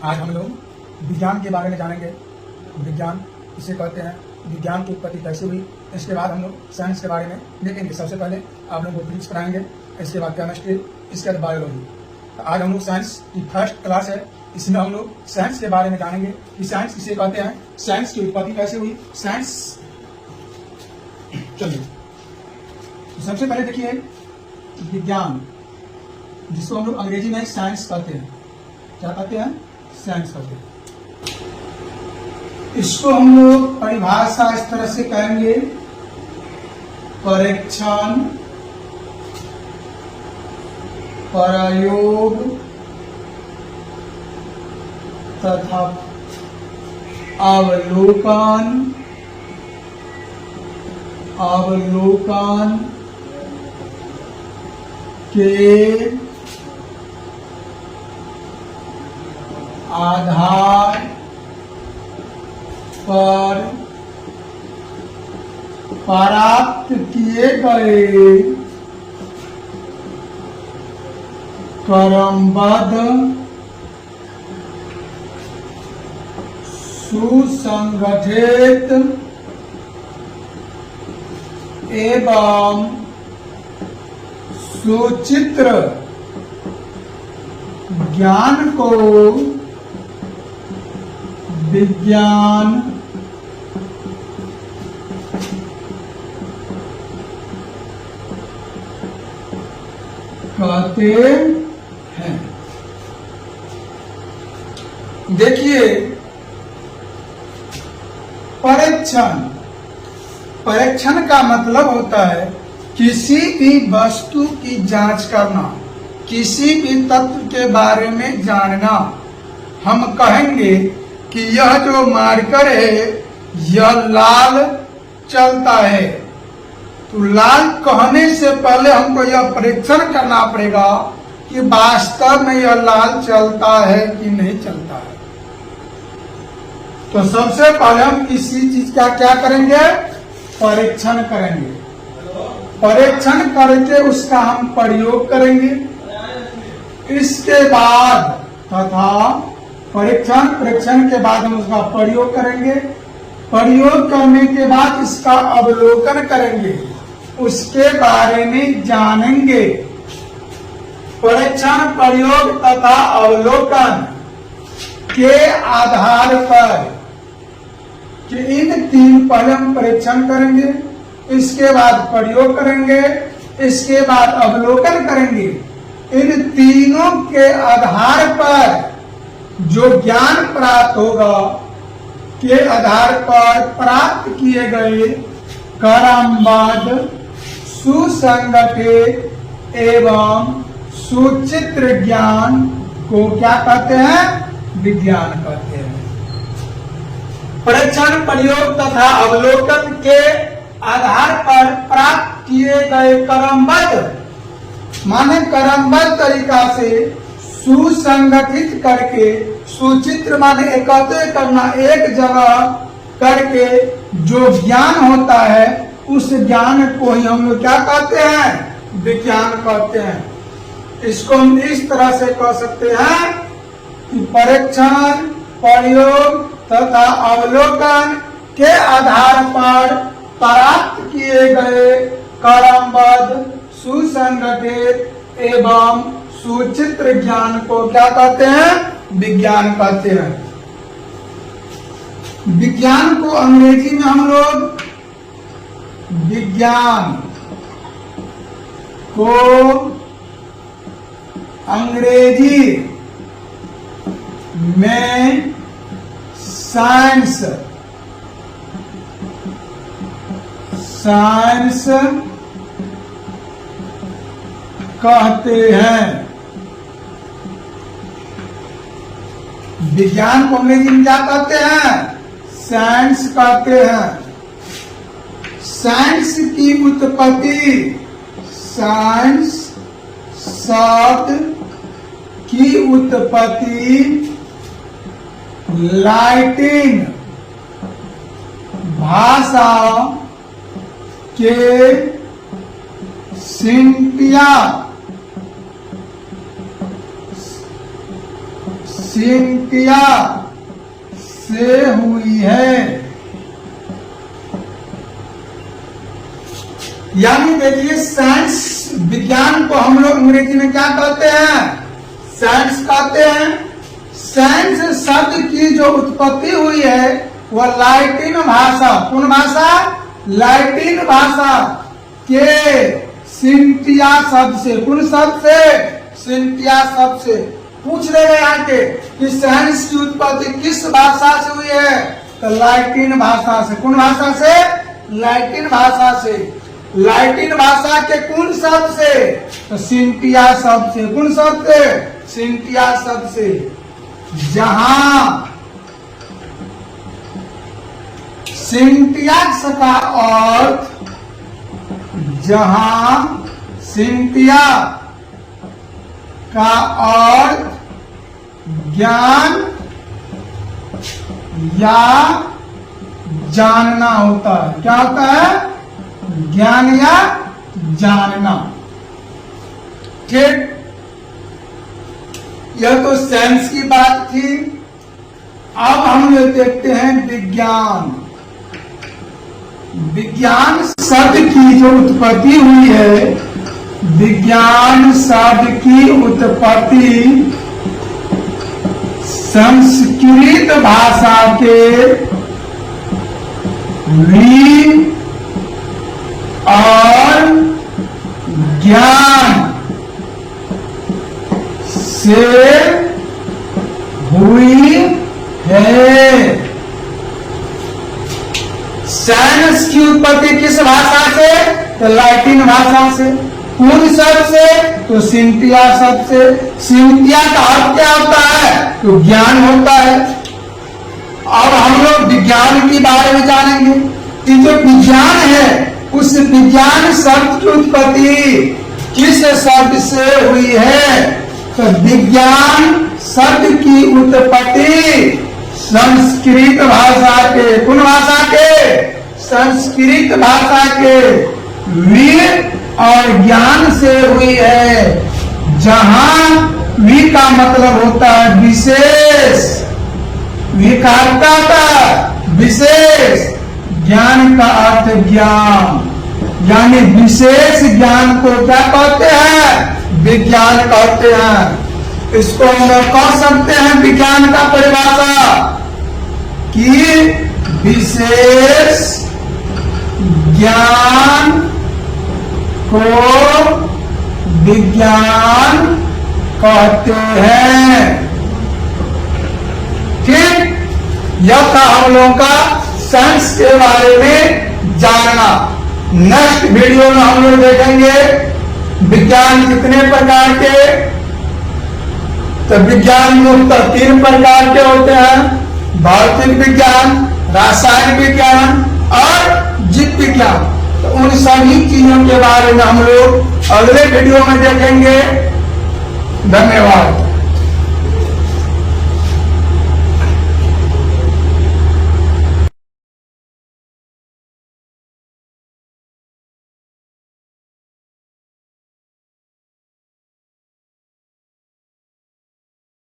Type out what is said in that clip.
आज हम लोग विज्ञान के बारे में जानेंगे। विज्ञान इसे कहते हैं, विज्ञान की उत्पत्ति कैसे हुई। इसके बाद हम लोग साइंस के बारे में देखेंगे। सबसे पहले आप लोगों को फिजिक्स पढ़ाएंगे, इसके बाद केमिस्ट्री, इसके बाद बायोलॉजी। तो आज हम लोग साइंस की फर्स्ट क्लास है, इसमें हम लोग साइंस के बारे में जानेंगे कि साइंस किसे कहते हैं, साइंस की उत्पत्ति कैसे हुई। साइंस चलिए सबसे पहले देखिए विज्ञान, जिसको हम लोग अंग्रेजी में साइंस कहते हैं। क्या कहते हैं? साइंस कहते हैं। इसको हम लोग परिभाषा इस तरह से कहेंगे, परीक्षण, प्रयोग तथा अवलोकन के आधार पर प्राप्त किए गए क्रमबद्ध सुसंगठित एवं सुचित्र ज्ञान को विज्ञान कहते हैं। देखिए परीक्षण का मतलब होता है किसी भी वस्तु की जांच करना, किसी भी तत्व के बारे में जानना। हम कहेंगे कि यह जो मार्कर है यह लाल चलता है, तो लाल कहने से पहले हमको यह परीक्षण करना पड़ेगा कि वास्तव में यह लाल चलता है कि नहीं चलता है। तो सबसे पहले हम किसी चीज का क्या करेंगे? परीक्षण करेंगे। परीक्षण करके उसका हम प्रयोग करेंगे। इसके बाद तथा परीक्षण के बाद हम उसका प्रयोग करेंगे। प्रयोग करने के बाद इसका अवलोकन करेंगे, उसके बारे में जानेंगे। परीक्षण, प्रयोग तथा अवलोकन के आधार पर कि इन तीन पहले हम परीक्षण करेंगे, इसके बाद प्रयोग करेंगे, इसके बाद अवलोकन करेंगे। इन तीनों के आधार पर जो ज्ञान प्राप्त होगा के आधार पर प्राप्त किए गए क्रमबद्ध सुसंगठित एवं सुचित्र ज्ञान को क्या कहते हैं? विज्ञान कहते हैं। परीक्षण, प्रयोग तथा अवलोकन के आधार पर प्राप्त किए गए क्रमबद्ध माने क्रमबद्ध तरीका से सुसंगठित करके, सुचित्र माने एकत्रित करना, एक जगह करके जो ज्ञान होता है उस ज्ञान को ही हम लोग क्या कहते हैं? विज्ञान कहते हैं। इसको हम इस तरह से कह सकते हैं कि परीक्षण, प्रयोग तथा अवलोकन के आधार पर प्राप्त किए गए क्रमबद्ध सुसंगठित एवं सुचित्र ज्ञान को क्या कहते हैं? विज्ञान कहते हैं। विज्ञान को अंग्रेजी में हम लोग विज्ञान को अंग्रेजी में साइंस कहते हैं। विज्ञान को अंग्रेजी में क्या कहते हैं? साइंस कहते हैं। साइंस की उत्पत्ति, साइंस शब्द की उत्पत्ति लैटिन भाषा के सिंटिया से हुई है। यानी देखिए, साइंस विज्ञान को हम लोग अंग्रेजी में क्या कहते हैं? साइंस कहते हैं। साइंस शब्द की जो उत्पत्ति हुई है वह लैटिन भाषा, कौन भाषा? लैटिन भाषा के सिंटिया शब्द से। कौन शब्द से? सिंटिया शब्द से। पूछ रहे हैं आके कि साइंस की उत्पत्ति किस भाषा से हुई है? तो लैटिन भाषा से। कौन भाषा से? लैटिन भाषा से। लैटिन भाषा के कौन शब्द से? तो सिंटिया शब्द से। कौन शब्द से? सिंटिया शब्द से। जहां सिंटियाक्स का अर्थ, जहां सिंटिया का अर्थ ज्ञान या जानना होता है। क्या होता है? ज्ञान या जानना। ठीक, यह तो साइंस की बात थी। अब हम लोग देखते हैं विज्ञान। विज्ञान शब्द की जो उत्पत्ति हुई है, विज्ञान शब्द की उत्पत्ति संस्कृत भाषा के वी और ज्ञान से हुई है। साइंस की उत्पत्ति किस भाषा से? तो लैटिन भाषा से। कौन शब्द से? तो सिंटिया शब्द से। सिंटिया का अर्थ क्या होता है? तो ज्ञान होता है। अब हम लोग विज्ञान के बारे में जानेंगे कि जो विज्ञान है उस विज्ञान शब्द की उत्पत्ति किस शब्द से हुई है? तो विज्ञान शब्द की उत्पत्ति संस्कृत भाषा के। कौन भाषा के? संस्कृत भाषा के वीर और ज्ञान से हुई है। जहां वी का मतलब होता है विशेष, वी का अर्थ होता है विशेष, ज्ञान का अर्थ ज्ञान, यानी विशेष ज्ञान को क्या कहते हैं? विज्ञान कहते हैं। इसको हम लोग कह सकते हैं विज्ञान का परिभाषा कि विशेष ज्ञान को विज्ञान कहते हैं। ठीक, यह था हम लोगों का साइंस के बारे में जानना। नेक्स्ट वीडियो में हम लोग देखेंगे विज्ञान कितने प्रकार के। तो विज्ञान मुख्यतः 3 प्रकार के होते हैं: भौतिक विज्ञान, रासायनिक विज्ञान और जीव विज्ञान। तो उन सभी चीजों के बारे में हम लोग अगले वीडियो में देखेंगे। धन्यवाद।